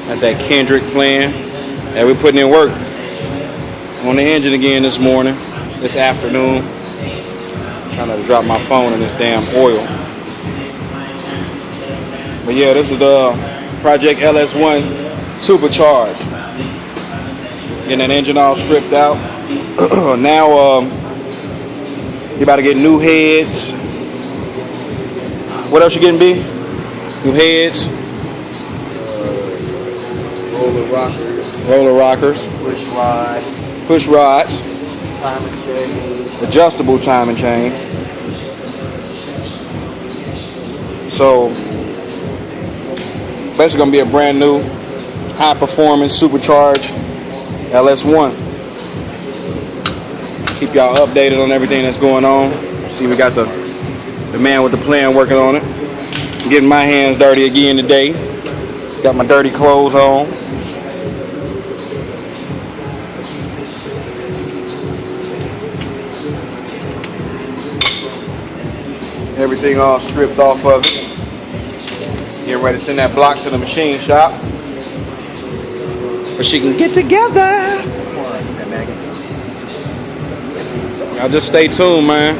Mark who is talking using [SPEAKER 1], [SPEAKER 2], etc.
[SPEAKER 1] Got that Kendrick playing. And we're putting in work on the engine again this morning, this afternoon. Trying to drop my phone in this damn oil. But yeah, this is the Project Ls1 Supercharged. Getting that engine all stripped out. Now you about to get new heads. What else you getting, B? New heads. Roller rockers. Push rods.
[SPEAKER 2] Timing chain.
[SPEAKER 1] Adjustable timing chain. So basically gonna be a brand new high performance supercharged Ls1. Keep y'all updated on everything that's going on. See, we got the man with the plan working on it. I'm getting my hands dirty again today. Got my dirty clothes on. Everything all stripped off of it. Getting ready to send that block to the machine shop so she can get together. Y'all just stay tuned, man.